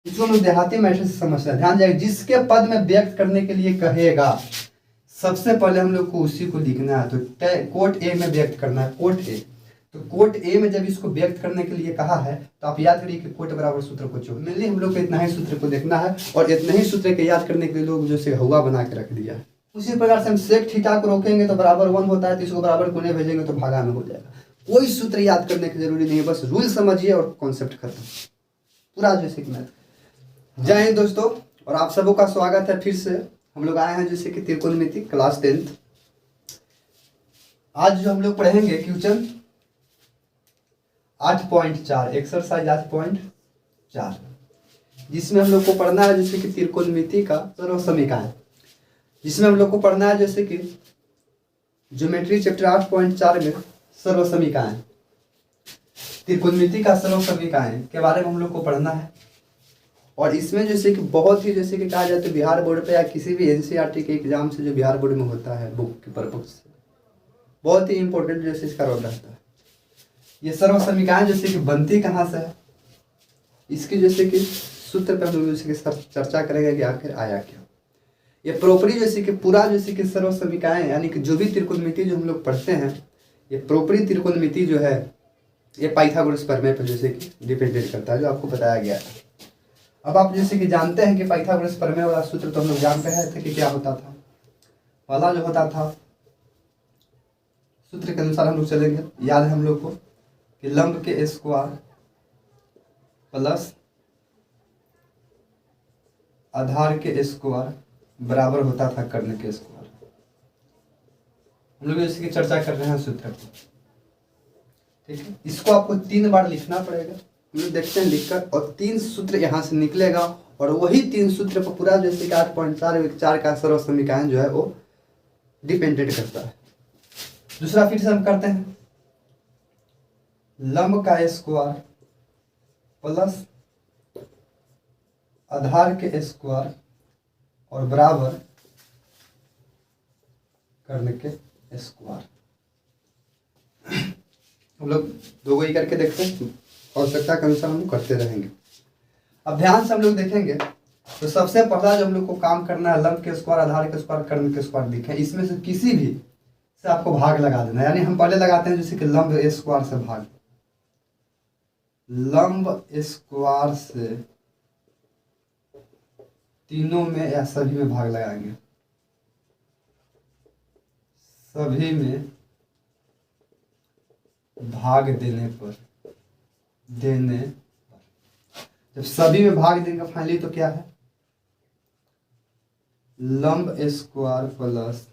इसको हम लोग देहाती मैटर से समझते हैं। ध्यान जाएगा, जिसके पद में व्यक्त करने के लिए कहेगा, सबसे पहले हम लोग को उसी को लिखना है। तो कोट ए में व्यक्त करना है, कोट ए। तो कोट ए में जब इसको व्यक्त करने के लिए कहा है तो आप याद करिए कि कोट बराबर सूत्र को चो, मेनली हम लोग को इतना ही सूत्र को देखना है और इतने ही सूत्र के याद करने के लिए लोग जो से हुआ बना के रख दिया है। उसी प्रकार से हम सेक थीटा को रोकेंगे तो बराबर 1 होता है, तो इसको बराबर कोने भेजेंगे तो भागा में हो जाएगा। कोई सूत्र याद करने की जरूरी नहीं है, बस रूल समझिए और कॉन्सेप्ट खत्म, पूरा जैसे कि मैथ। जय हिंद दोस्तों, और आप सबों का स्वागत है। फिर से हम लोग आए हैं जैसे कि त्रिकोणमिति क्लास 10th। आज जो हम लोग पढ़ेंगे क्वेश्चन 8.4, एक्सरसाइज 8.4, जिसमें हम लोग को पढ़ना है जैसे कि त्रिकोणमिति का सर्व समीकरण, जिसमें हम लोग को पढ़ना है जैसे कि ज्योमेट्री चैप्टर 8.4 में सर्व समीकरण, त्रिकोणमिति का सर्व समीकरण के बारे में हम लोग को पढ़ना है। और इसमें जैसे कि बहुत ही जैसे कि कहा जाता है बिहार बोर्ड पे या किसी भी एनसीईआरटी के एग्जाम से जो बिहार बोर्ड में होता है बुक के पर्पज से, बहुत ही इंपॉर्टेंट जैसे इसका रोल रहता है। ये सर्व समीकरण जैसे कि बनती कहाँ से है, इसकी जैसे कि सूत्र पे हम लोग जैसे कि चर्चा करेंगे कि आखिर आया क्या। ये प्रॉपर्टी जैसे कि पूरा जैसे कि सर्व समीकरण यानी कि जो भी त्रिकोणमिति जो हम लोग पढ़ते हैं, ये प्रॉपर्टी त्रिकोणमिति जो है ये पाइथागोरस प्रमेय पर जैसे कि डिपेंडेंट करता है, जो आपको बताया गया है। अब आप जैसे कि जानते हैं कि पाइथागोरस प्रमेय वाला सूत्र तो हम लोग जानते हैं थे कि क्या होता था। पहला जो होता था सूत्र के अनुसार हम लोग चलेंगे, याद है हम लोग को कि लंब के स्क्वायर प्लस आधार के स्क्वायर बराबर होता था कर्ण के स्क्वायर। हम लोग जैसे कि चर्चा कर रहे हैं सूत्र को, ठीक है। इसको आपको 3 बार लिखना पड़ेगा, हम लोग देखते हैं लिखकर, और 3 सूत्र यहाँ से निकलेगा और वही 3 सूत्र पर पूरा जैसे कि 8.4 का सर्व समीकरण जो है वो डिपेंडेंट करता है। दूसरा फिर से हम करते हैं, लंब का स्क्वायर प्लस आधार के स्क्वायर और बराबर कर्ण के स्क्वायर। हम लोग दो ही करके देखते हैं, आवश्यकता के अनुसार हम करते रहेंगे। अब ध्यान से हम लोग देखेंगे तो सबसे पहला जो हम लोग को काम करना है, लंब के स्क्वायर आधार के स्क्वायर कर्ण के स्क्वायर दिखे, इसमें से किसी भी से आपको भाग लगा देना। यानी हम पहले लगाते हैं जैसे कि लंब स्क्वायर से भाग, लंब स्क्वायर से तीनों में या सभी में भाग लगाएंगे, सभी में भाग देने पर जब सभी में भाग देंगे फाइनली तो क्या है, लंब स्क्वायर प्लस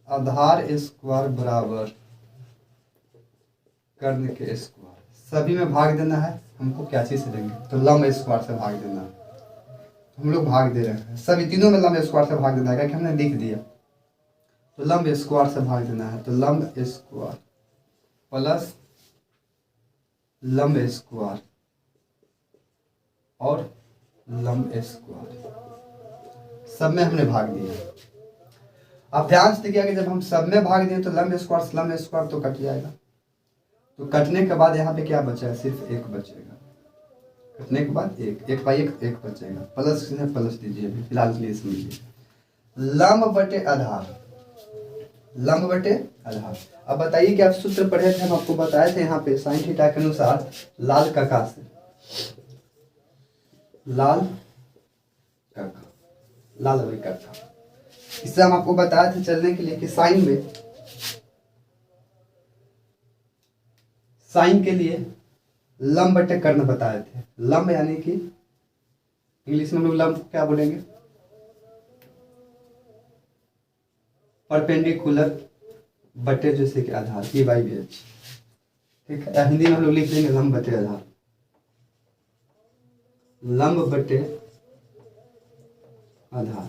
आधार स्क्वायर बराबर कर्ण के स्क्वायर। सभी में भाग देना है हमको, क्या चीज से देंगे तो लंब स्क्वायर से भाग देना है। हम लोग भाग दे रहे हैं, सभी तीनों में लंब स्क्वायर से भाग देना है क्योंकि हमने लिख दिया। तो लंब स्क्वायर से भाग देना है, तो लंब स्क्वायर प्लस लंब स्क्वायर और लंब स्क्वायर, सब में हमने भाग दिया। अब ध्यान से देखिए कि जब हम सब में भाग दें तो लंब स्क्वायर से लंब स्क्वायर तो कट जाएगा, तो कटने के बाद यहाँ पे क्या बचा है, सिर्फ 1 बचेगा। कटने के बाद 1 बाई 1 बचेगा, प्लस प्लस दीजिए अभी फिलहाल के लिए समझिए। लंब बटे आधार, लंब बटे आधार। अब बताइए कि आप सूत्र पढ़े थे, हम आपको बताए थे यहाँ पे साइन थीटा के अनुसार लाल कका से, लाल कका, लाल भाई कका, इससे हम आपको बताए थे चलने के लिए कि साइन में, साइन के लिए लंब बटे कर्ण बताए थे। लंब यानी कि इंग्लिश में हम लोग लंब को क्या बोलेंगे, परपेंडिकुलर बटे जैसे कि आधार, ई बाई बी एच, ठीक है। हिंदी में हम लोग लिख देंगे लंब बटे आधार, लंब बटे आधार।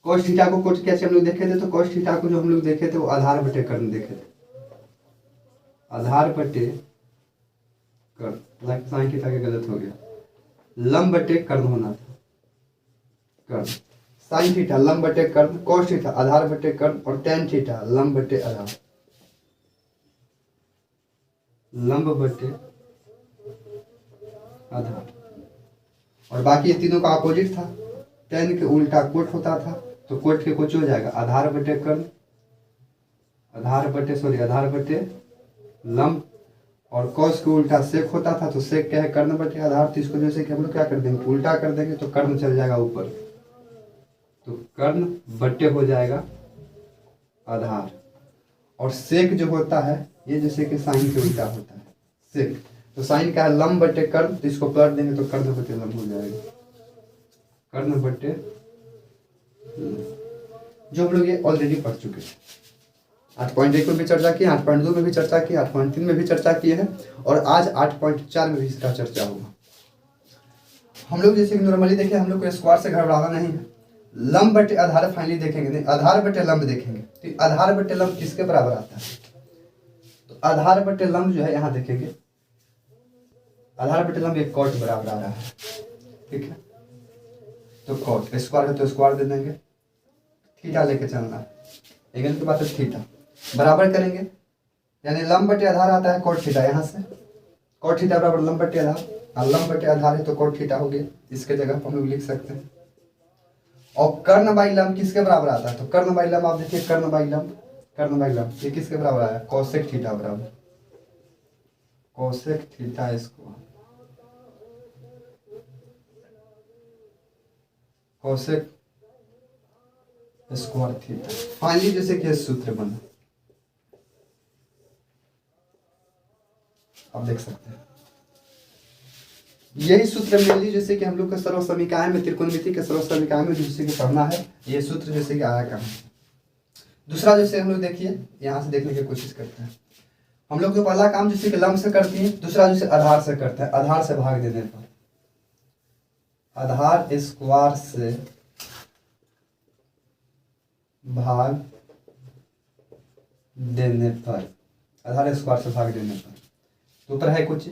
कोस थीटा को कोस कैसे हम लोग देखे थे, तो कोस थीटा को जो हम लोग देखे थे वो आधार बटे कर्ण देखे थे, आधार बटे कर्ण, साइन थीटा के गलत हो गया, लंब बटे कर्ण होना था, कर्ण। साइन थीटा लंब बटे कर्ण, कोस थीटा आधार बटे कर्ण, और टेन थीटा लंब बटे आधार, लंब बटे आधार। और बाकी ये तीनों का अपोजिट था, टेन के उल्टा कोट होता था, तो कोट के कुछ हो जाएगा आधार बटे कर्ण, आधार बटे लंब, और कॉस के उल्टा सेक होता था, तो सेक क्या है कर्ण बटे आधार। तो इसको जैसे कि हम लोग क्या कर देंगे उल्टा कर देंगे तो कर्ण चल जाएगा ऊपर, तो कर्ण बटे हो जाएगा आधार। और सेक जो होता है ये जैसे कि साइन के उल्टा होता है सेक, तो साइन क्या है लंब बटे कर्ण, तो इसको पलट देंगे तो कर्ण बटे लंब हो जाएगा, कर्ण बटे जो हम लोग ये ऑलरेडी पढ़ चुके हैं। 8.1 में भी चर्चा की, 8.2 में भी चर्चा की, 8.3 में भी चर्चा किए हैं, और आज 8.4 में भी इसका चर्चा होगा। हम लोग जैसे कि नॉर्मली देखें, हम लोग को स्क्वायर से घबराना नहीं है, लंब बटे आधार फाइनली देखेंगे, नहीं आधार बटे लंब देखेंगे। तो आधार बटे लंब किसके बराबर आता है, तो आधार बटे लंब जो है यहाँ देखेंगे, आधार बटे लंब एक कॉट बराबर आ रहा है, ठीक है। तो कॉट स्क्वायर है तो स्क्वायर दे देंगे, थीटा लेके चलना है, लेकिन के बाद तो थीटा बराबर करेंगे, यानी लंब बटे आधार आता है कॉट थीटा, यहाँ से कॉट थीटा बराबर लंब बटे आधार, और लंब बटे आधार है तो कॉट थीटा हो गया, इसके जगह पर हम लोग लिख सकते हैं। और कर्ण बाई लंब किसके बराबर आता है, तो कर्ण बाई लंब आप देखिए, कर्ण बाई लंब ये किसके बराबर आया, कोसेक थीटा बराबर cosec theta square, cosec square theta. Finally जैसे कि सूत्र बना, आप देख सकते हैं यही सूत्र मेनली जैसे कि हम लोग का सर्व समीकरण में, त्रिकोणमिति के सर्व समीकरण में जैसे कि पढ़ना है, ये सूत्र जैसे कि आया कहाँ। दूसरा जैसे हम लोग देखिए यहाँ से देखने की कोशिश करते हैं, हम लोग जो पहला काम जैसे कि लंब से करते हैं, दूसरा जैसे आधार से करते हैं, आधार से भाग देने पर, आधार स्क्वायर से भाग देने पर, आधार स्क्वायर से भाग देने पर, तो ऊपर है कुछ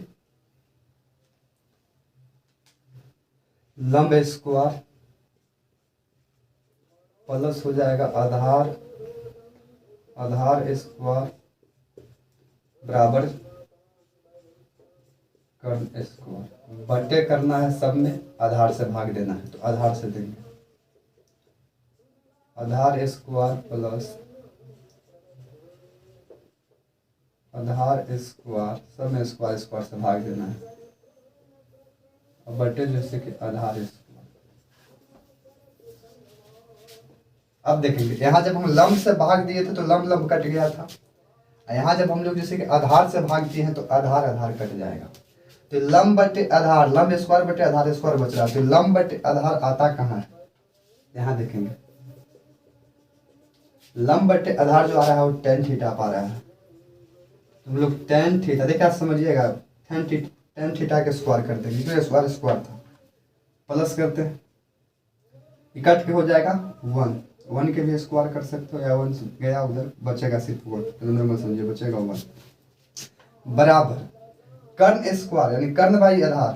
लंब स्क्वायर प्लस हो जाएगा आधार स्क्वायर बराबर कर्ण स्क्वायर, बटे करना है सब में, आधार से भाग देना है, तो आधार से देंगे, आधार स्क्वायर प्लस आधार स्क्वायर, सब में स्क्वायर से भाग देना है, और बटे जैसे कि आधार स्क्वायर। अब देखेंगे यहाँ जब हम लंब से भाग दिए थे तो लंब कट गया था, यहाँ जब हम लोग जैसे कि आधार से भाग दिए हैं तो आधार कट जाएगा, तो लंब बटे आधार, लंब स्क्वायर बटे आधार स्क्वायर बच रहा है, तो लंब बटे आधार आता कहाँ है, यहाँ देखेंगे लंब बटे आधार जो आ रहा है वो tan थीटा पा रहा है, तो हम लोग tan थीटा देखिए, आप समझिएगा tan थीटा के स्क्वायर करते हैं, क्योंकि स्क्वायर था, प्लस करते हैं, इकट्ठ के हो जाएगा 1 के भी स्क्वायर कर सकते हो, या 1 गया उधर, बचेगा सिर्फ 1, नॉर्मल समझिए, बचेगा 1 बराबर कर्ण स्क्वायर, यानी कर्ण बाई आधार,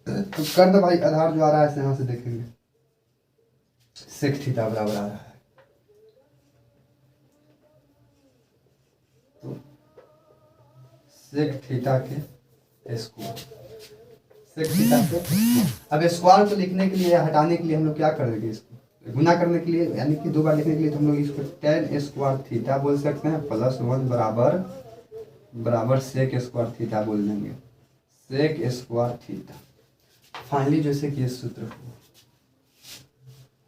तो कर्ण बाई आधार जो आ रहा है यहाँ से देखेंगे सेक थीटा बराबर आ रहा है, तो सेक थीटा के स्क्वायर, सेक थीटा के। अब स्क्वायर को लिखने के लिए, हटाने के लिए हम लोग क्या करेंगे, इसको गुना करने के लिए, यानी कि 2 बार लिखने के लिए, तो हम लोग इसको tan स्क्वायर थीटा बोल सकते हैं, प्लस 1 बराबर सेक स्क्वायर थीटा बोल देंगे, सेक स्क्वायर थीटा। फाइनली जैसे कि ये सूत्र हो।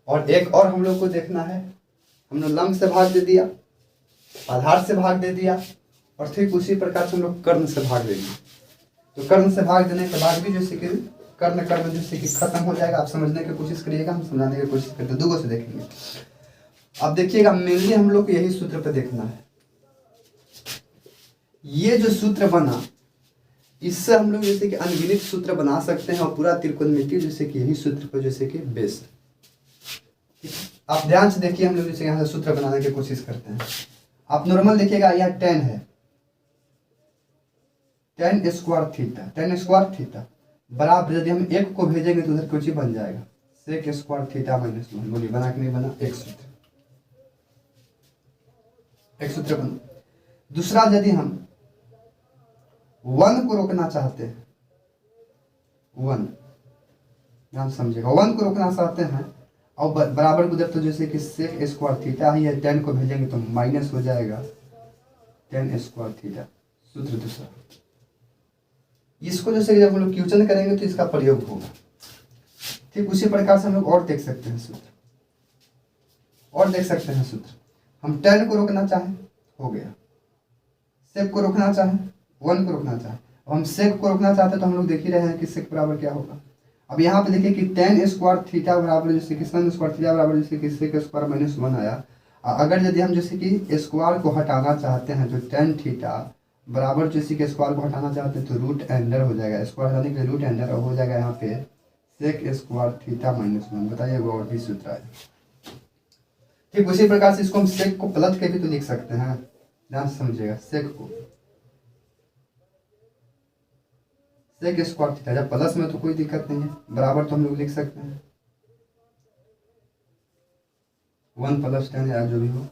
और एक और हम लोग को देखना है, हमने लंब से भाग दे दिया, आधार से भाग दे दिया, और ठीक उसी प्रकार से हम लोग कर्ण से भाग देंगे, तो कर्ण से भाग देने के बाद भी जैसे कि कर्ण जैसे कि खत्म हो जाएगा। आप समझने की कोशिश करिएगा, हम समझाने की कोशिश करते हैं, 2 से देखेंगे। अब देखिएगा मेनली हम लोग को यही सूत्र पे देखना है, ये जो सूत्र बना इससे हम लोग जैसे कि अनगिनत सूत्र बना सकते हैं, और पूरा त्रिकोणमिति जैसे कि यही सूत्र पर जैसे कि बेस है। आप ध्यान से देखिए, हम लोग जैसे यहाँ से सूत्र बनाने की कोशिश करते हैं। आप नॉर्मल देखिएगा, यह tan है, tan स्क्वायर थीटा बराबर, यदि हम 1 को भेजेंगे तो उधर कुछ ही बन जाएगा, सेक स्क्वायर थीटा माइनस 1। बोलिए बना कि नहीं बना, एक सूत्र बना। दूसरा, यदि हम 1 को रोकना चाहते हैं, 1, ध्यान समझिएगा, 1 को रोकना चाहते हैं और बराबर को जब तो जैसे कि सेक स्क्वायर थीटा ही है, 10 को भेजेंगे तो माइनस हो जाएगा 10 स्क्वायर थीटा, सूत्र दूसरा। इसको जैसे कि जब हम लोग क्वेश्चन करेंगे तो इसका प्रयोग होगा। ठीक उसी प्रकार से हम लोग और देख सकते हैं सूत्र, और देख सकते हैं सूत्र। हम 10 को रोकना चाहें, हो गया। सेक को रोकना चाहें, 1 को रोकना चाहें, हम सेक को रोकना चाहते हैं तो हम लोग देख ही रहे हैं कि सेक बराबर क्या होगा। अब यहाँ पे देखिए कि 10 स्क्वायर थीटा बराबर जैसे कि सन स्क्वायर थीटा बराबर जैसे कि सेक स्क्वायर माइनस 1 आया। अगर यदि हम जैसे कि स्क्वायर को हटाना चाहते हैं तो 10 थीटा बराबर जैसे कि स्क्वायर को हटाना चाहते हैं तो रूट अंडर हो जाएगा, स्क्वायर हटाने के लिए रूट अंडर हो जाएगा यहाँ पे सेक स्क्वायर थीटा माइनस 1। बताइए और भी सूत्र है। ठीक उसी प्रकार से इसको हम सेक को पलट के भी तो लिख सकते हैं, ध्यान से समझिएगा। सेक को सेक स्क्वायर थीटा, जब प्लस में तो कोई दिक्कत नहीं है, बराबर तो हम लोग लिख सकते हैं 1 + 10 या जो भी हो,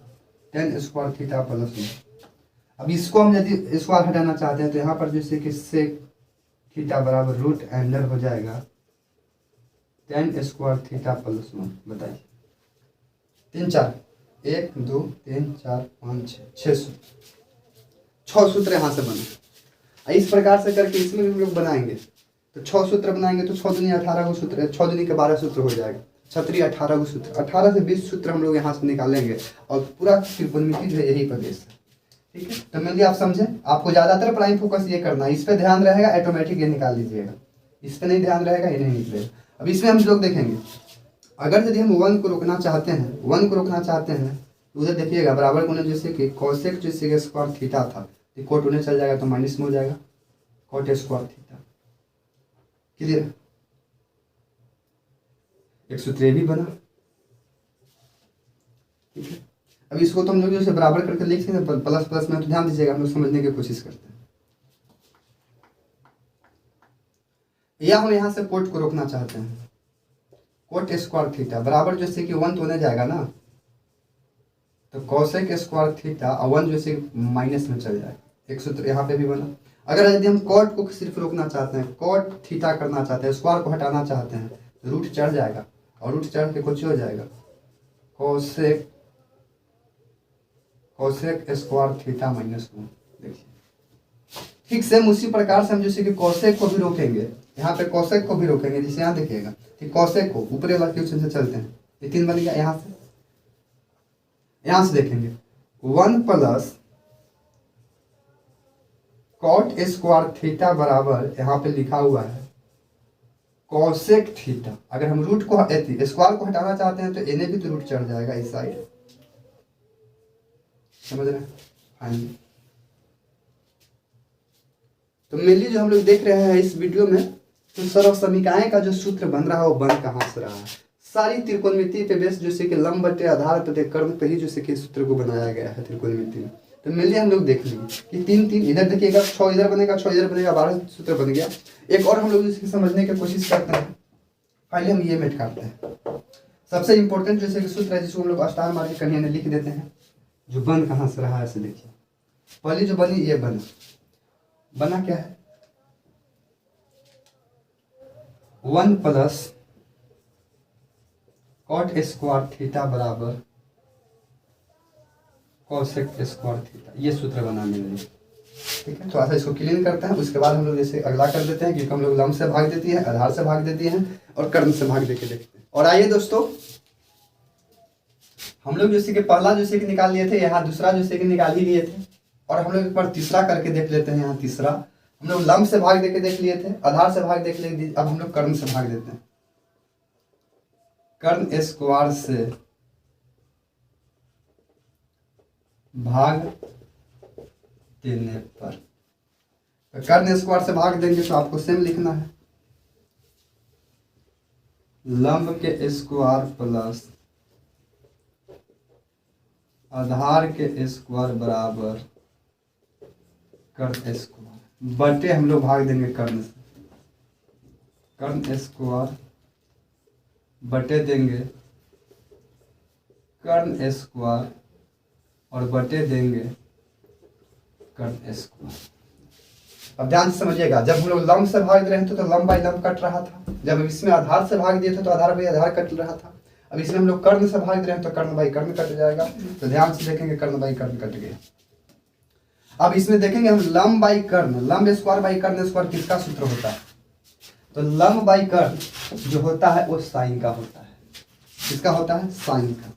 10 स्क्वायर थीटा प्लस 1। अब इसको हम यदि स्क्वायर हटाना चाहते हैं तो यहाँ पर जैसे कि सेक थीटा बराबर रूट अंडर हो जाएगा 10 स्क्वायर थीटा प्लस 1। बताइए 3 4 1 2 3 4 5 6 सूत्र, 6 सूत्र यहाँ से बने। इस प्रकार से करके इसमें भी हम लोग बनाएंगे तो 6 सूत्र बनाएंगे तो 6 दूनी 18 को सूत्र, 6 दूनी के 12 सूत्र हो जाएगा, 6 18 को सूत्र, 18 से 20 सूत्र हम लोग यहाँ से निकालेंगे और पूरा त्रिकोणमिति जो है यही पर बेस है। ठीक है, तो मेनली आप समझे, आपको ज्यादातर प्राइम फोकस ये करना है, इस पे ध्यान रहेगा, ऑटोमेटिक ये निकाल लीजिएगा, इस पे नहीं ध्यान रहेगा ये नहीं निकलेगा। अब इसमें हम लोग देखेंगे, अगर यदि हम 1 को रोकना चाहते हैं, 1 को रोकना चाहते हैं तो उधर देखिएगा बराबर को जैसे कि कोसेक जैसे कि स्क्वायर थीटा था, कोट उन्हें चल जाएगा तो माइनस में हो जाएगा कोट स्क्वायर थीटा। क्लियर, एक सूत्र भी बना। ठीक है, अब इसको तो हम लोग जैसे बराबर करके लिख सकते हैं, प्लस प्लस में तो ध्यान दीजिएगा, हम लोग समझने की कोशिश करते हैं। या हम यहाँ से कोट को रोकना चाहते हैं, कोट स्क्वायर थीटा बराबर जैसे कि 1 तो होने जाएगा ना, तो कोसेक स्क्वायर थीटा और 1 जैसे माइनस में चल जाएगा, एक सूत्र यहाँ पे भी बना। अगर यदि हम कॉट को सिर्फ रोकना चाहते हैं, कॉट थीटा करना चाहते हैं, स्क्वायर को हटाना चाहते हैं तो रूट चढ़ जाएगा और रूट चढ़ के कुछ हो जाएगा कोसेक स्क्वायर थीटा माइनस 1। देखिए ठीक सेम उसी प्रकार से हम जैसे कि कोसेक को भी रोकेंगे, यहाँ पे कोसेक को भी रोकेंगे, जैसे यहाँ देखिएगा कि कोसेक को ऊपरी वाला क्वेश्चन से चलते हैं, ये 3 बन गया। यहाँ से देखेंगे 1 + कॉट स्क्वायर थीटा बराबर यहाँ पे लिखा हुआ है कोसेक थीटा। अगर हम रूट को स्क्वायर को हटाना चाहते हैं तो इन्हें भी तो रूट चढ़ जाएगा इस साइड, समझ रहे हैं। फाइनली तो मेनली जो हम लोग देख रहे हैं इस वीडियो में, तो सर्व समीकरण का जो सूत्र बन रहा है वो बन कहाँ से रहा है, सारी त्रिकोणमिति पे बेस जैसे कि लंब बटे आधार बटे कर्ण पे ही जैसे कि सूत्र को बनाया गया है त्रिकोणमिति में। तो मेनली हम लोग देख लेंगे कि 3 3 इधर देखिएगा, 6 इधर बनेगा, 6 इधर बनेगा, 12 सूत्र बन गया। एक और हम लोग जैसे समझने की कोशिश करते हैं, पहले हम ये मेट करते हैं। सबसे इंपॉर्टेंट जैसे कि सूत्र है जिसको हम लोग स्टार मार के कहीं लिख देते हैं, जो बन कहाँ से रहा है ऐसे देखिए। पहली जो बनी ये बना क्या है, 1 + कॉट स्क्वायर थीटा बराबर कोसेक स्क्वायर थीटा, ये सूत्र बनाने में। ठीक है, तो ऐसा इसको क्लीन करते हैं, उसके बाद हम लोग जैसे अगला कर देते हैं, क्योंकि हम लोग लंब से भाग देती है, आधार से भाग देती है और कर्ण से भाग देके देखते हैं। और आइए दोस्तों, हम लोग जैसे कि पहला जैसे कि निकाल लिए थे, यहाँ दूसरा जैसे कि निकाल ही लिए थे, और हम लोग एक बार तीसरा करके देख लेते हैं। यहाँ तीसरा हम लोग लंब से भाग देके देख लिए थे, आधार से भाग देख लिए, अब हम लोग कर्ण से भाग देते हैं। कर्ण स्क्वायर से भाग देने पर, तो कर्ण स्क्वायर से भाग देंगे तो आपको सेम लिखना है, लंब के स्क्वायर प्लस आधार के स्क्वायर बराबर कर्ण स्क्वायर बटे हम लोग भाग देंगे कर्ण से, कर्ण स्क्वायर बटे देंगे कर्ण स्क्वायर और बटे देंगे कर्ण स्क्वायर। अब ध्यान से समझिएगा, जब हम लोग लंब से भाग रहे थे तो लंब बाई लंब कट रहा था, जब इसमें आधार से भाग दिए थे तो आधार बाई आधार कट रहा था। अब इसमें हम लोग कर्ण से भाग रहे हैं तो कर्ण बाई कर्ण कट जाएगा। तो ध्यान से देखेंगे कर्ण बाई कर्ण कट गया। अब इसमें देखेंगे हम लंब बाई कर्ण, लंब स्क्वायर बाई कर्ण स्क्वायर किसका सूत्र होता है? तो लंब बाई कर्ण जो होता है वो साइन का होता है। किसका होता है? साइन का।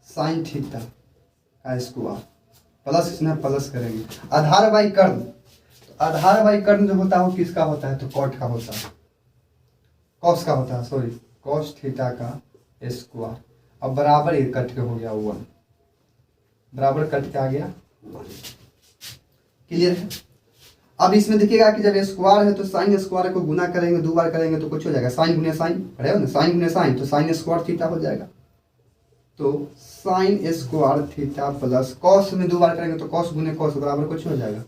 साइन थीटा का स्क्वायर प्लस इसमें प्लस करेंगे। आधार बाई कर्ण, तो आधार बाई कर्ण जो होता है वो किसका होता है? तो कॉट का होता है, कॉस का होता है, सॉरी कॉस थीटा का स्क्वायर। अब बराबर ये कट के हो गया 1, बराबर कट के आ गया 1। क्लियर है? अब इसमें देखिएगा कि जब स्क्वायर है तो साइन स्क्वायर को गुना करेंगे, 2 बार करेंगे तो कुछ हो जाएगा, साइन गुने साइन, पढ़े हो ना, साइन गुने साइन, तो साइन स्क्वायर थीटा हो जाएगा। तो sine square theta plus cos में 2 बार करेंगे तो कॉस गुने कॉस बराबर कुछ हो जाएगा,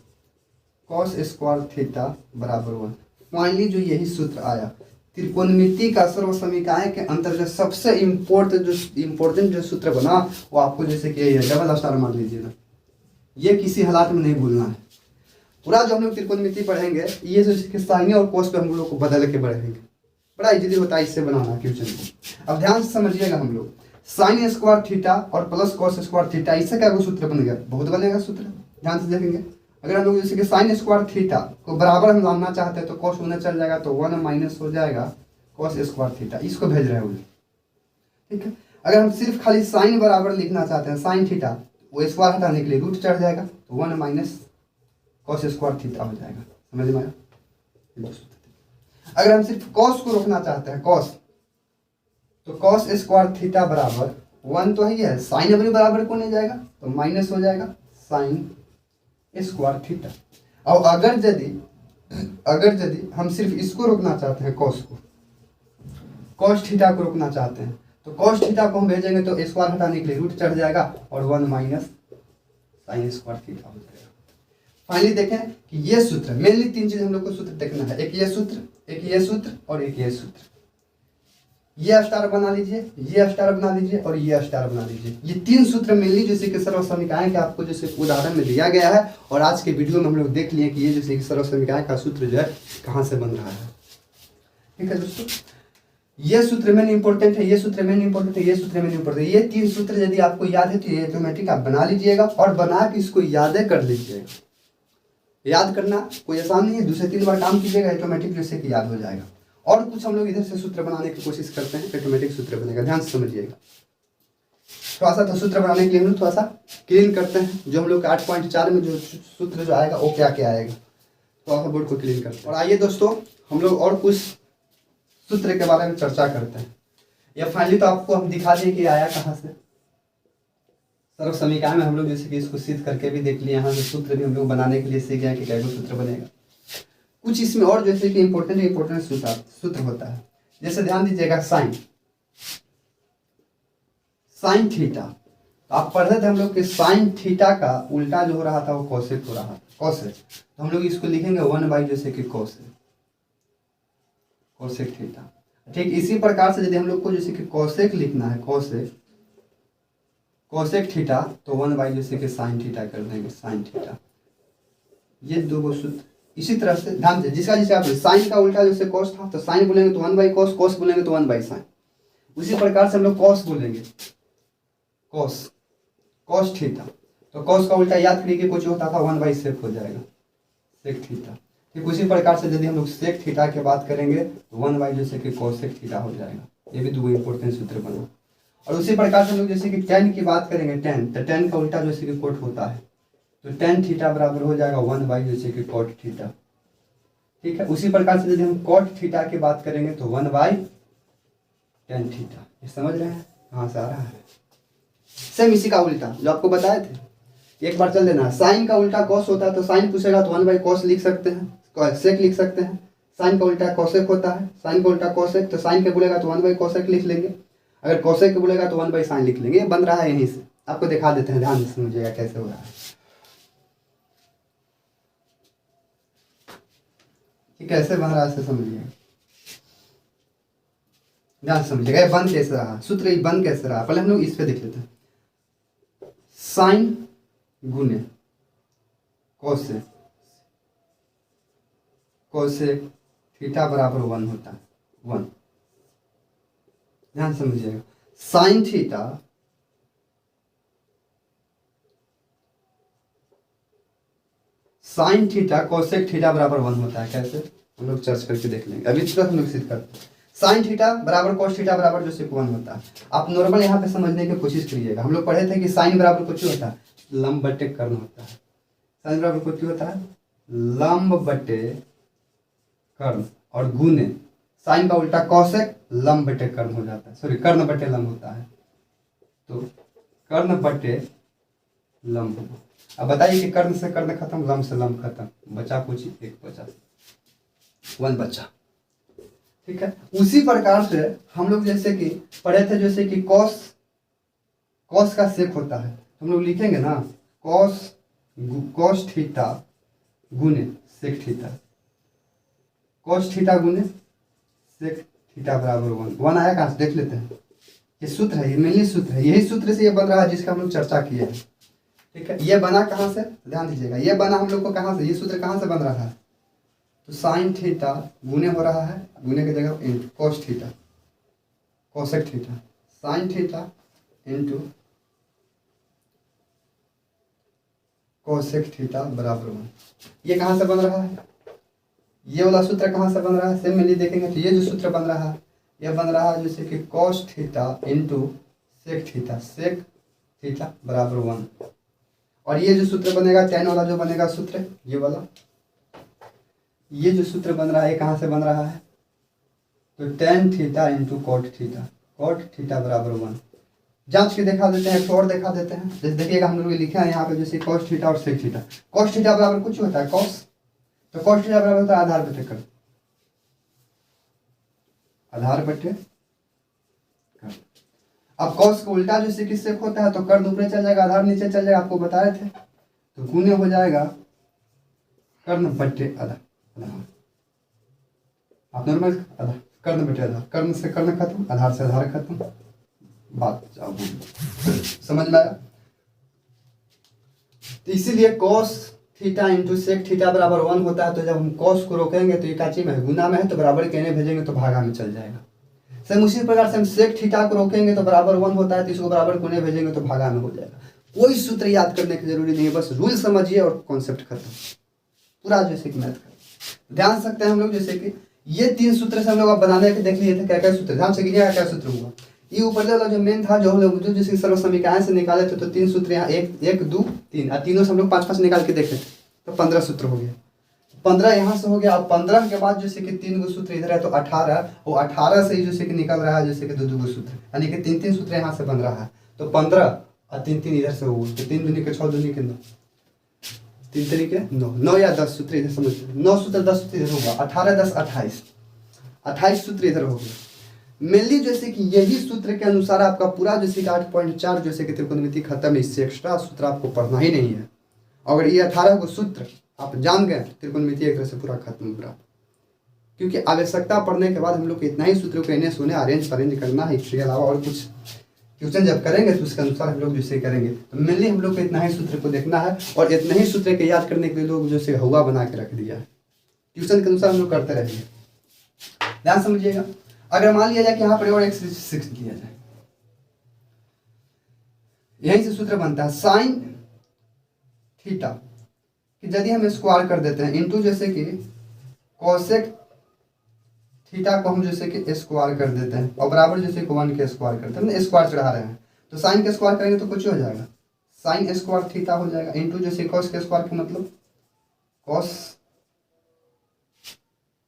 कॉस स्क्वायर थीटा बराबर 1। फाइनली जो यही सूत्र आया, त्रिकोणमिति का सर्व समीकरण के अंतर्गत सबसे इम्पोर्टेंट जो सूत्र बना वो आपको जैसे कि ये डबल स्टार मान लीजिए ना, ये किसी हालात में नहीं भूलना है। पूरा जो हम लोग त्रिकोणमिति पढ़ेंगे ये जो साइन और कोस पे हम लोग को बदल के बढ़ेंगे, बड़ा इजीली होता है इससे बनाना क्वेश्चन को। अब ध्यान से समझिएगा, हम लोग साइन स्क्वायर थीटा और प्लस कॉस स्क्वायर थीटा, इससे क्या सूत्र बन गया? बहुत बनेगा सूत्र। ध्यान से देखेंगे, अगर हम लोग जैसे कि साइन स्क्वायर थीटा को बराबर हम लाना चाहते हैं तो कॉस होना चल जाएगा, तो 1 माइनस हो जाएगा कॉस स्क्वायर थीटा, इसको भेज रहे हैं। ठीक है, अगर हम सिर्फ खाली साइन बराबर लिखना चाहते हैं साइन थीटा, वो स्क्वायर हटाने के लिए रूट चढ़ जाएगा, तो 1 माइनस कॉस स्क्वायर थीटा हो जाएगा। समझ में आया? अगर हम सिर्फ कॉस को रोकना चाहते हैं, कॉस, तो कॉस स्क्वायर थीटा बराबर 1 तो ही है, साइन अपनी बराबर को नहीं जाएगा तो माइनस हो जाएगा साइन स्क्वायर थीटा। और अगर यदि हम सिर्फ इसको रोकना चाहते हैं, कॉस को, कॉस थीटा को रोकना चाहते हैं, तो कॉस थीटा को हम भेजेंगे तो स्क्वायर हटाने के लिए रूट चढ़ जाएगा और 1 माइनस साइन स्क्वायर थीटा हो जाएगा। फाइनली देखें कि ये सूत्र, मेनली 3 चीज हम लोग को सूत्र देखना है, एक ये सूत्र, एक ये सूत्र और एक ये सूत्र। ये स्टार बना लीजिए, ये स्टार बना लीजिए और ये स्टार बना लीजिए। ये 3 सूत्र मेनली जैसे कि सर्व समीकरण के आपको जैसे उदाहरण में दिया गया है, और आज के वीडियो में हम लोग देख लिए कि ये जैसे कि सर्व समीकरण का सूत्र जो है कहाँ से बन रहा है। ठीक है दोस्तों, ये सूत्र मेन इंपॉर्टेंट है, ये सूत्र मेन इंपॉर्टेंट है, ये सूत्र मेन इंपॉर्टेंट है। ये 3 सूत्र यदि आपको याद है तो ये ऑटोमेटिक आप बना लीजिएगा और बना के इसको यादें कर लीजिएगा। याद करना कोई आसान नहीं है, 2 से 3 बार काम कीजिएगा, ऑटोमेटिक जैसे कि याद हो जाएगा। और कुछ हम लोग इधर से सूत्र बनाने की कोशिश करते हैं, ऑटोमेटिक सूत्र बनेगा। ध्यान से समझिएगा, थोड़ा सा तो सूत्र बनाने के लिए हम लोग थोड़ा सा क्लीन करते हैं, जो हम लोग 8.4 में जो सूत्र जो आएगा वो क्या क्या आएगा, थोड़ा सा बोर्ड को क्लीन करते हैं। और आइए दोस्तों हम लोग और कुछ सूत्र के बारे में चर्चा करते हैं। या फाइनली तो आपको हम दिखा दें कि आया कहाँ से। सर्व समीकरण में हम लोग जैसे कि इसको सिद्ध करके भी देख लिए, यहाँ से सूत्र भी हम लोग बनाने के लिए सीख गए कि कैसे सूत्र बनेगा। कुछ इसमें और जैसे कि इंपॉर्टेंट सूत्र होता है, जैसे ध्यान दीजिएगा साइन थीटा। तो आप पढ़े थे हम लोग कि साइन थीटा का उल्टा जो हो रहा था वो कोसेक हो रहा था, कोसेक। तो हम लोग इसको लिखेंगे 1 बाई जैसे कि कोसेक थीटा। ठीक इसी प्रकार से यदि हम लोग को जैसे कि कोसेक लिखना है, कोसेक थीटा, तो 1 बाई जैसे कि साइन थीटा कर देंगे, साइन थीटा। ये 2 सूत्र इसी तरह से ध्यान से, जिसका जिसे आप साइन का उल्टा जैसे कॉस था तो साइन बोलेंगे तो 1 बाई कॉस, कॉस बोलेंगे तो 1 बाई साइन। उसी प्रकार से हम लोग कॉस बोलेंगे, कॉस थीटा, तो कॉस का उल्टा याद करिए कुछ होता था 1 बाई सेक हो जाएगा, सेक थीटा। ठीक उसी प्रकार से यदि हम लोग सेक थीटा की बात करेंगे तो 1 बाई जैसे कि कोसेक थीटा हो जाएगा। ये भी 2 इंपॉर्टेंट सूत्र बना। और उसी प्रकार से हम लोग जैसे कि टेन की बात करेंगे, टेन, तो टेन का उल्टा जैसे कि कोट होता है, तो टेन थीटा बराबर हो जाएगा 1 बाई जैसे कि कॉट थीटा। ठीक है, उसी प्रकार से यदि हम कॉट थीटा की बात करेंगे तो 1 बाई टेन थीटा। ये समझ रहे हैं कहाँ से आ रहा है? सेम इसी का उल्टा जो आपको बताए थे, एक बार चल देना। साइन का उल्टा कॉस होता है तो साइन पूछेगा तो 1 बाई कॉस लिख सकते हैं, सेक लिख सकते हैं। साइन का उल्टा कॉसेक होता है, साइन का उल्टा कॉसेक, तो साइन के बोलेगा तो 1 बाई कॉसेक लिख लेंगे, अगर कॉसेक के बोलेगा तो 1 बाई साइन लिख लेंगे। ये बन रहा है यहीं से, आपको दिखा देते हैं, ध्यान से समझिएगा कैसे हो रहा है। कैसे बन रहा है ऐसे समझिएगा, ध्यान से समझिएगा। ये बन कैसे रहा, सूत्र ये बन कैसे रहा, पहले हम लोग इस पे देख लेते हैं। साइन गुने कोसेक, कोसेक थीटा बराबर 1 होता है, 1। ध्यान समझिएगा, साइन थीटा कोसेक थीटा बराबर 1 होता है। कैसे, हम लोग चर्च करके देख लेंगे, अभी तुरंत हम लोग सिद्ध करते हैं। साइन थीटा बराबर कोस थीटा बराबर जो सिर्फ 1 होता है। आप नॉर्मल यहाँ पे समझने की कोशिश करिएगा। हम लोग पढ़े थे कि साइन बराबर कुछ होता है, लंब बटे कर्ण होता है। साइन बराबर कुछ होता है, लंब बटे कर्ण, और गुने साइन का उल्टा कौशिक लंब बटे कर्ण हो जाता है, सॉरी कर्ण बटे लंब होता है। तो कर्ण बटे लंब। अब बताइए कि कर्ण से कर्ण खत्म, लंब से लंब खत्म, बचा कुछ, एक बचा, 1 बचा। ठीक है, उसी प्रकार से हम लोग जैसे कि पढ़े थे, जैसे कि कॉस का सेक होता है, हम लोग लिखेंगे ना कॉस थीटा गुने सेक थीटा, कॉस थीटा गुने सेक थीटा बराबर 1 आया कहाँ से, देख लेते हैं। ये सूत्र है, ये मेनली सूत्र है, यही सूत्र से ये बन रहा है जिसका हम लोग चर्चा किए हैं। ठीक है, ये बना कहाँ से, ध्यान दीजिएगा, ये बना हम लोग को कहाँ से, ये सूत्र कहाँ से बन रहा है, तो साइन थीटा गुने हो रहा है, गुने की जगह into cos theta cosec theta, sine theta into cosec theta बराबर 1। ये कहाँ से बन रहा है, ये वाला सूत्र कहाँ से बन रहा है, सेम में देखेंगे तो ये जो सूत्र बन रहा है, ये बन रहा है जैसे कि cos theta into sec theta बराबर 1। और ये जो सूत्र बनेगा टेन वाला जो बनेगा सूत्र, ये वाला, ये जो सूत्र बन रहा है कहाँ से बन रहा है, तो tan theta into cot theta बराबर 1। जांच के दिखा देते हैं, और दिखा देते हैं। जैसे देखिएगा हम लोग लिखा है यहाँ पे जैसे कॉस थीटा और सेक थीटा। कॉस थीटा बराबर कुछ होता है कॉस, तो कॉस थीटा बराबर होता है आधार बटे कर्ण, आधार बटे कर्ण। अब कॉस को उल्टा जैसे कि सेक होता है, तो कर्ण ऊपर चल जाएगा, आधार नीचे चल जाएगा, आपको बताए थे। तो गुने हो जाएगा कर्ण बटे आधार, आप नॉर्मल आधार कर्ण बटे आधार, कर्ण से कर्ण खत्म, आधार से आधार खत्म, बात समझ में आया। तो इसीलिए cos theta into sec theta बराबर 1 होता है। तो जब हम cos को रोकेंगे तो ये काची में है, गुना में है, तो बराबर कहने भेजेंगे तो भागा में चल जाएगा। सेम उसी प्रकार से हम सेक थीटा को रोकेंगे तो बराबर 1 होता है, तो इसको बराबर कोने भेजेंगे तो भागा में हो जाएगा। कोई सूत्र याद करने की जरूरी नहीं है, बस रूल समझिए और कॉन्सेप्ट खत्म, पूरा जैसे कि मैथ का ध्यान सकते हैं हम लोग। जैसे कि ये 3 सूत्र से हम लोग बनाने के देख लिए थे, क्या क्या सूत्र, ध्यान से कीजिएगा क्या सूत्र हुआ। ये ऊपर वाला जो मेन था, जो हम लोग जो जैसे सर्व समीकरण से निकाले थे, तो 3 सूत्र यहाँ 1 2 3, और तीनों से हम लोग 5 निकाल के देखे थे, तो 15 सूत्र हो गया। 15 यहाँ से हो गया। अब 15 के बाद जैसे कि 3 गो सूत्र इधर है, तो 18, वो 18 से ही जैसे कि निकल रहा है जैसे कि 2 गो सूत्र, यानी कि 3 सूत्र यहाँ से बन रहा है। तो 15 और 3 इधर से होगा, तो 3 दूनी के 6 दूनी के 9, 3 तरीके 9 या 10 सूत्र इधर समझ, 9 सूत्र 10 सूत्र इधर होगा, 18 10 28 सूत्र इधर हो गया। मेनली जैसे कि यही सूत्र के अनुसार आपका पूरा जैसे कि 8.4 जैसे कि त्रिकोणमिति खत्म है, इससे एक्स्ट्रा सूत्र आपको पढ़ना ही नहीं है। अगर ये 18 को सूत्र आप जान गए, त्रिकोणमिति एक तरह से पूरा खत्म पूरा, क्योंकि आवश्यकता पढ़ने के बाद हम लोग को इतना ही सूत्रों को इन्हें सोने अरेंज करना है, इसके अलावा और कुछ ट्यूशन जब करेंगे तो उसके अनुसार हम लोग जैसे करेंगे। तो मेनली हम लोग को इतना ही सूत्र को देखना है, और इतना ही सूत्र के याद करने के लिए लोग जैसे हुआ बना के रख दिया है, ट्यूशन के अनुसार हम लोग करते रहेंगे। ध्यान समझिएगा। अगर मान लिया जाए कि यहाँ पर और x6 दिया जाए, यहीं से सूत्र बनता है साइन थीटा कि यदि हम स्क्वायर कर देते हैं इंटू जैसे कि कोसेक थीटा को हम जैसे कि स्क्वायर कर देते हैं, और बराबर जैसे कि 1 के स्क्वायर करते हैं, स्क्वायर चढ़ा रहे हैं, तो साइन के स्क्वायर करेंगे तो कुछ हो जाएगा, साइन स्क्वायर थीटा हो जाएगा, इंटू जैसे कॉस के स्क्वायर का मतलब कॉस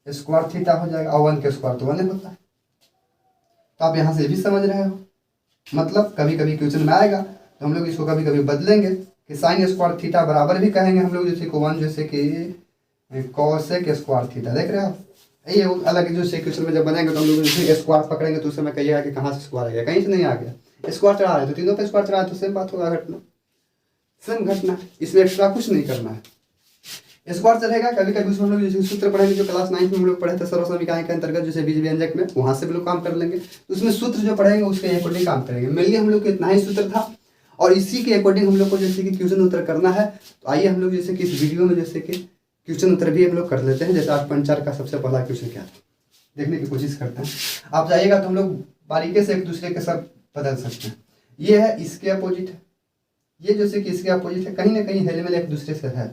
स्क्वायर थीटा हो जाएगा, और 1 के स्क्वायर तो 1 होता है। तो आप यहाँ से भी समझ रहे हो, मतलब कभी कभी क्वेश्चन में आएगा तो हम लोग इसको कभी कभी बदलेंगे कि साइन स्क्वायर थीटा बराबर भी कहेंगे हम लोग जैसे कि 1 जैसे कि कॉसेक स्क्वायर थीटा, देख रहे हो। ये अलग जो से क्वेश्चन में जब बनेंगे तो हम लोग जैसे स्क्वायर पकड़ेंगे तो उस समय कहिएगा कि कहाँ से स्क्वायर आ गया, कहीं से नहीं आ गया, स्क्वायर चढ़ा रहे तो तीनों पे स्क्वायर चढ़ा, तो सेम बात होगा, घटना सेम घटना, इसमें एक्स्ट्रा कुछ नहीं करना है। स्क्वायर चलेगा, कभी कभी उसमें हम लोग जैसे सूत्र पढ़ेंगे जो क्लास 9 में हम लोग पढ़े थे सर्व समीकरण के अंतर्गत जैसे बीज व्यंजक में, वहां से भी लोग काम कर लेंगे, तो उसमें सूत्र जो पढ़ेंगे उसके अकॉर्डिंग काम करेंगे। मेनली हम लोग को इतना ही सूत्र था, और इसी के अकॉर्डिंग हम लोग को जैसे कि क्वेश्चन उत्तर करना है। तो आइए हम लोग जैसे कि इस वीडियो में जैसे कि क्वेश्चन उत्तर भी हम लोग कर लेते हैं। जैसे 8.4 का सबसे पहला क्वेश्चन क्या था, देखने की कोशिश करते हैं। आप जाइएगा तो हम लोग बारीकी से एक दूसरे के साथ बदल सकते हैं। ये है इसके अपोजिट है, ये जैसे कि इसके अपोजिट है, कहीं ना कहीं हेलमेल एक दूसरे से है।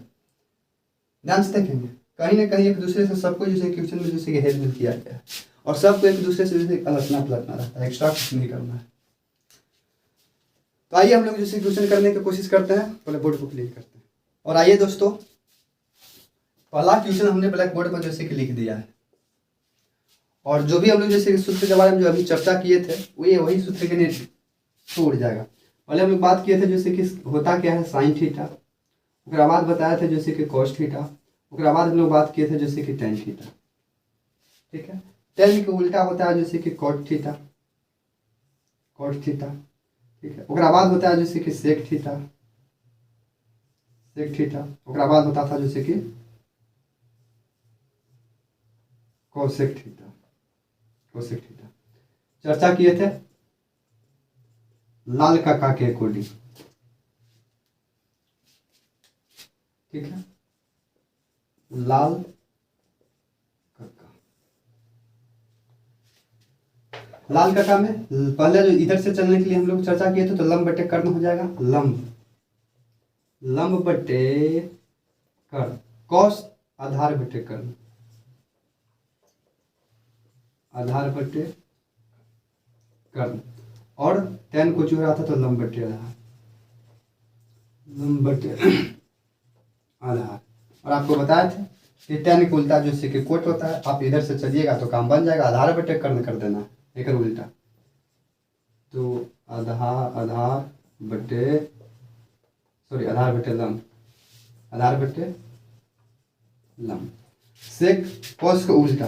ध्यान से देखेंगे, कहीं ना कहीं एक दूसरे से सबको जैसे क्वेश्चन में जैसे कि हेलमेल किया गया है, और सबको एक दूसरे से जैसे अलटना पलटना रहता है, एक्स्ट्रा कुछ नहीं करना है। तो आइए हम लोग जैसे क्वेश्चन करने की कोशिश करते हैं। पहले बोर्ड को क्लियर करते हैं और आइए दोस्तों, पहला क्वेश्चन हमने ब्लैक बोर्ड पर जैसे कि लिख दिया है, और जो भी हम लोग जैसे सूत्र के बारे में जो अभी चर्चा किए थे वही सूत्र के नीचे छोड़ जाएगा। पहले हम लोग बात किए थे जैसे कि होता क्या है साइन थीटा, उसके बाद बताया था जैसे कि कॉस थीटा, उसके बाद हम लोग बात किए थे जैसे कि टेन थीटा। ठीक है, टेन के उल्टा होता है जैसे कि कॉट थीटा, कॉट थीटा। ठीक है, उसके बाद होता है जैसे कि सेक थीटा, सेक थीटा। उसके बाद होता था जैसे कि कोसेक थीटा, कोसेक थीटा। चर्चा किए थे लाल काका के अकॉर्डिंग। ठीक है, लाल काका, लाल काका में पहले जो इधर से चलने के लिए हम लोग चर्चा किए थे, तो लंब बटे कर्ण हो जाएगा, लंब, लंब बटे कर्ण, कौस आधार बटे कर्ण, आधार बटे कर्ण, और टेन को जो रहा था तो लंब बटे आधार, लंब बटे आधार। और आपको बताया था कि टेन को उल्टा जो कि कोट होता है, आप इधर से चलिएगा तो काम बन जाएगा, आधार बटे कर्ण कर देना एक उल्टा, तो आधार, आधार बटे सॉरी आधार बटे लंब, आधार बटे लंब। सेक कॉस को उल्टा,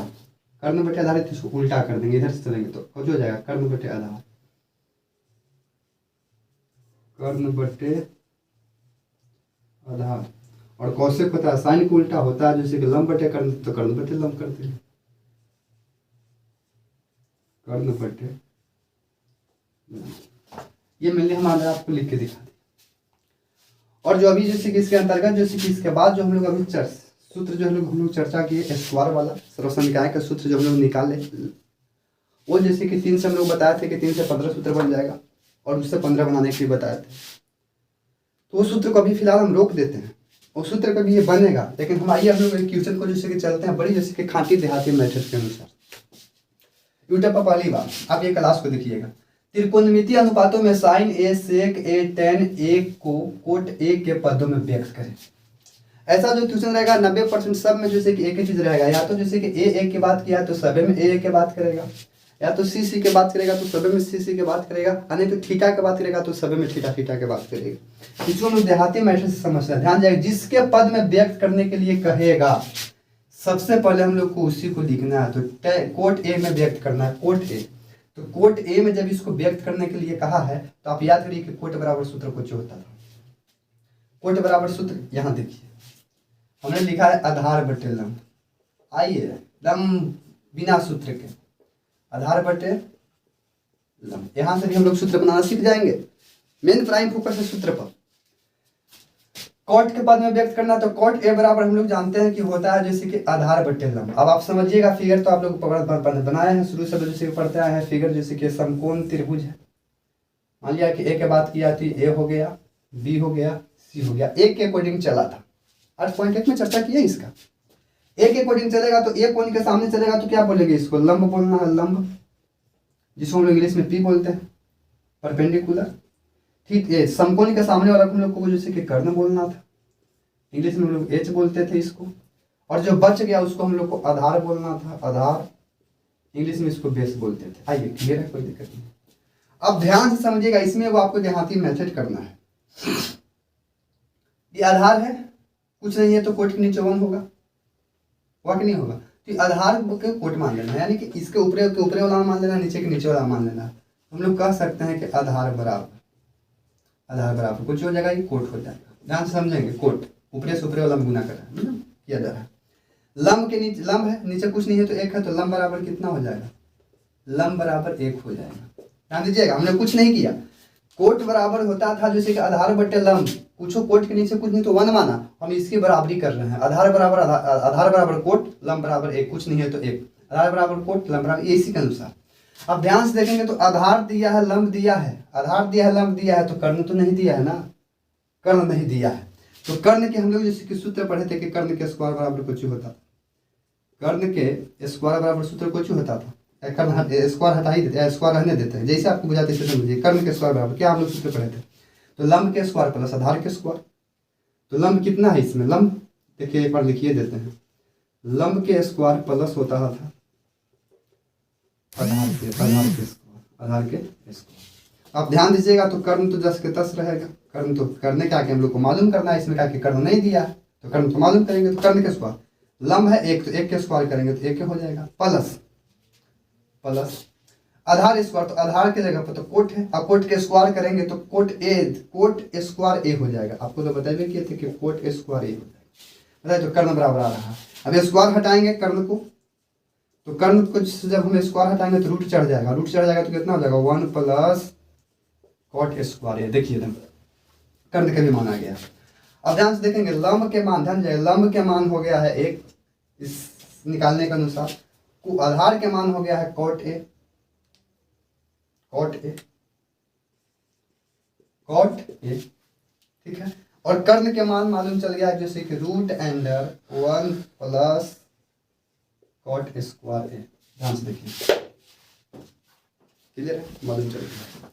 कर्ण बटे आधार, इसको उल्टा कर देंगे, इधर से चलेंगे तो कुछ हो जाएगा कर्ण बटे आधार, कर्ण बटे आधार। और कौशिक होता है साइन को उल्टा होता है जैसे कि लंब बटे कर्ण, तो कर्ण बटे लंब कर देंगे, कर्ण बटे लंब। ये मैंने हमारे आपको लिख के दिखा दी। और जो अभी जैसे कि इसके अंतर्गत जैसे कि इसके बाद जो हम लोग अभी सूत्र जो हम लोग चर्चा किए स्क्वायर वाला सर्वसंख्याएं का सूत्र जो हम लोग निकाले, वो जैसे कि 3 से हम लोग बताए थे कि 3 से 15 सूत्र बन जाएगा, और उससे 15 बनाने के लिए बताए थे। तो उस सूत्र को अभी फिलहाल हम रोक देते हैं, उस सूत्र पर भी ये बनेगा, लेकिन हम आइए हम लोग क्वेश्चन को जैसे कि चलते हैं बड़ी जैसे कि खांटी देहाती मेथड के अनुसार। यूट्यूब पर पहली बार आप ये क्लास को देखिएगा, त्रिकोणमितीय अनुपातों में साइन ए, सेक ए, टेन ए को कोट ए के पदों में व्यक्त करें। ऐसा जो क्वेश्चन रहेगा 90% सब में जैसे कि एक ही चीज रहेगा, या तो जैसे कि ए की बात किया तो सभी में ए की बात करेगा, या तो सी की बात करेगा तो सभी में सी की बात करेगा, यानी तो थीटा की बात करेगा तो सभी में थीटा की बात करेगा। इसको हम देहाती मेथड से समझते हैं। ध्यान जाएगा, जिसके पद में व्यक्त करने के लिए कहेगा सबसे पहले हम लोग को उसी को लिखना है। तो कोट ए में व्यक्त करना है, कोट ए। तो कोट ए में जब इसको व्यक्त करने के लिए कहा है तो आप याद करिए कि कोट बराबर सूत्र कुछ होता था। कोट बराबर सूत्र यहाँ देखिए हमने लिखा है आधार बटे लंब। आइए लंब बिना सूत्र के, आधार बटे लंब, यहां से भी हम लोग सूत्र बनाना सीख जाएंगे। मेन प्राइम फोकस है सूत्र पर। कॉट के पद में व्यक्त करना, तो कॉट ए बराबर हम लोग जानते हैं कि होता है जैसे कि आधार बटे लंब। अब आप समझिएगा, फिगर तो आप लोग बनाए हैं शुरू से जैसे पढ़ते आए हैं। फिगर जैसे कि समकोण त्रिभुज है, मान लिया कि ए के बात किया तो ए हो गया, बी हो गया, सी हो गया, ए के अकॉर्डिंग चला था। 8.1 में चर्चा की है इसका। ए के अकॉर्डिंग चलेगा तो ए कोण के सामने चलेगा तो क्या बोलेंगे, इसको लंब बोलना है, लंब, जिसको हम लोग इंग्लिश में पी बोलते हैं, परपेंडिकुलर। ठीक है, समकोण के सामने वाला हम लोग को जैसे कि कर्ण बोलना था, इंग्लिश में हम लोग एच बोलते थे इसको। और जो बच गया उसको हम लोग को आधार बोलना था, आधार, इंग्लिश में इसको बेस बोलते थे। आइए क्लियर है, कोई दिक्कत नहीं। अब ध्यान से समझिएगा, इसमें वो आपको देहाती मेथड करना है। ये आधार है, कुछ नहीं है तो कोट के नीचे 1 होगा, वह नहीं होगा तो आधार के कोट मान लेना, यानी कि इसके ऊपरे वाला मान लेना, नीचे के नीचे वाला मान लेना। हम लोग कह सकते हैं कि आधार बराबर, आधार बराबर कुछ हो जाएगा, ये कोट हो जाएगा। ध्यान से समझेंगे, कोट ऊपरे से ऊपरे वाला गुना कर रहा है, किया जा रहा है। लंब के नीचे, लंब है नीचे कुछ नहीं है तो 1 है, तो लंब बराबर कितना हो जाएगा, लंब बराबर 1 हो जाएगा। ध्यान दीजिएगा, हमने कुछ नहीं किया। कोट बराबर होता था जैसे कि आधार बटे लंब, पूछो कोट के नीचे कुछ नहीं तो 1 माना, हम इसकी बराबरी कर रहे हैं। आधार बराबर कोट, लंब बराबर 1, कुछ नहीं है तो 1, आधार बराबर कोट, लंब बराबर, इसी के अनुसार। अब ध्यान से देखेंगे तो आधार दिया है, लंब दिया है, आधार दिया है, लंब दिया है, तो कर्ण तो नहीं दिया है ना, कर्ण नहीं दिया है। तो कर्ण के हम लोग जैसे कि सूत्र पढ़े थे कि कर्ण के स्क्वायर बराबर कुछ होता था, कर्ण के स्क्वायर बराबर सूत्र कुछ होता था, कर्ण स्क्वायर हटा ही देते, स्क्वायर रहने देते हैं, जैसे आपको बुझाते थे समझिए। कर्ण के स्क्वायर बराबर क्या हम लोग सूत्र पढ़े थे, तो लंब के स्क्वायर प्लस आधार के स्क्वायर। तो लंब कितना है इसमें, लंब देखिए एक बार लिखिए देते हैं, लंब के स्क्वायर प्लस होता था आधार के स्क्वायर। अब ध्यान दीजिएगा तो कर्ण तो 10 के 10 रहेगा, कर्ण तो करने क्या कि हम लोग को मालूम करना है, इसमें क्या कि कर्ण नहीं दिया है तो कर्ण तो मालूम करेंगे, तो कर्ण के स्क्वायर, लंब है 1 तो 1 के स्क्वायर करेंगे तो 1 हो जाएगा, प्लस आधार स्क्वायर, तो आधार की जगह पर तो कोट है, अब कोट के स्क्वायर करेंगे तो कोट स्क्वायर ए हो जाएगा। आपको तो बताइए किए थे कि कोट स्क्वायर ए हो जाएगा, बताइए तो कर्ण बराबर आ रहा है। अब स्क्वायर हटाएंगे कर्ण को, तो कर्ण को जब हम स्क्वायर हटाएंगे तो रूट चढ़ जाएगा, तो कितना हो जाएगा 1 प्लस कॉट स्क्वायर ए। देखिए कर्ण के भी मान आ गया। अब ध्यान से देखेंगे लंब के मान, ध्यान जाएगा लंब के मान हो गया है 1 इस निकालने के अनुसार, आधार के मान हो गया है कॉट ए, ठीक है, और कर्ण के मान मालूम चल गया जैसे कि root under 1 plus cot square A. ध्यान से देखिए क्लियर है, मालूम चल गया।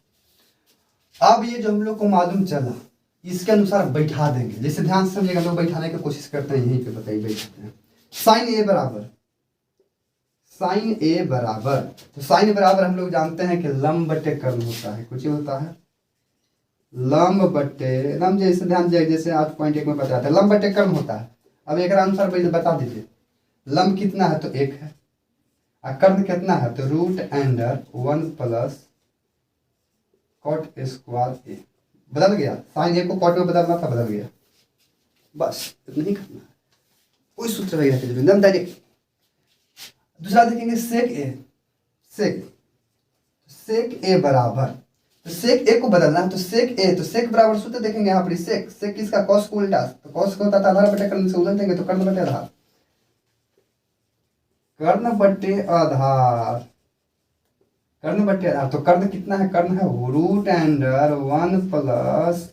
अब ये जो हम लोग को मालूम चला इसके अनुसार बैठा देंगे, जैसे ध्यान से समझिएगा, हम लोग बैठाने की कोशिश करते हैं, यहीं पे बताइए बैठाते हैं। साइन ए बराबर, तो साइन बराबर हम लोग जानते हैं कि लंब बटे कर्ण होता है, कुछ ही होता है लंब बटे, लंब जैसे ध्यान दीजिए जैसे 8.1 में बताया था लंब बटे कर्ण होता है। अब एक आंसर बता दीजिए, लंब कितना है तो 1 है, और कर्ण कितना है तो root under 1 plus cot square A. बदल गया, साइन ए को कॉट में बदलना था, बदल गया, बस इतना ही करना है, कोई सूत्र वगैरह के लिए डायरेक्ट। दूसरा देखेंगे सेक ए बराबर, तो सेक ए को बदलना है तो सेक बराबर सूत्र देखेंगे यहाँ पर, सेक किसका, कॉस को उल्टा, तो कॉस का होता था आधार बटे कर्ण से उलट देंगे तो कर्ण बटे आधार, तो कर्ण कितना है, कर्ण है root under 1 plus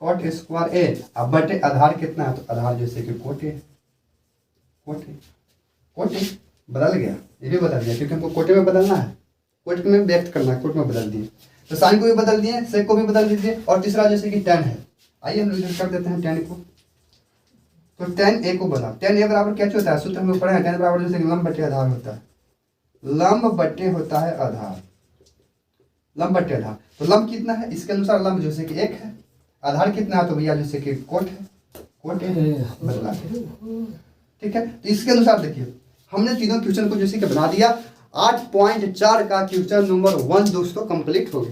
cot square A, अब बटे आधार कितना है तो आधार जैसे कि कोट ए बदल गया, ये भी बदल गया क्योंकि हमको कोटे में बदलना है, कोट में व्यक्त करना है, कोट में बदल दिए, तो साइन को भी बदल दिए, सेक को भी बदल दीजिए, और तीसरा जैसे कि tan है, आइए हम लोग इधर कर देते हैं tan को, तो tan a को बना, tan a बराबर क्या होता है, सूत्र हम लोग पढ़े हैं, tan बराबर जैसे कि लंब बटे आधार होता है, लंब बटे होता है आधार, लंब बटे आधार, तो लंब कितना है इसके अनुसार लंब जैसे कि 1 है, आधार कितना है तो भैया जैसे कि कोट है बदला, ठीक है। तो इसके अनुसार देखिए हमने तीनों क्वेश्चन को जैसे कि बना दिया, 8.4 का क्वेश्चन नंबर 1 दोस्तों कंप्लीट हो गया।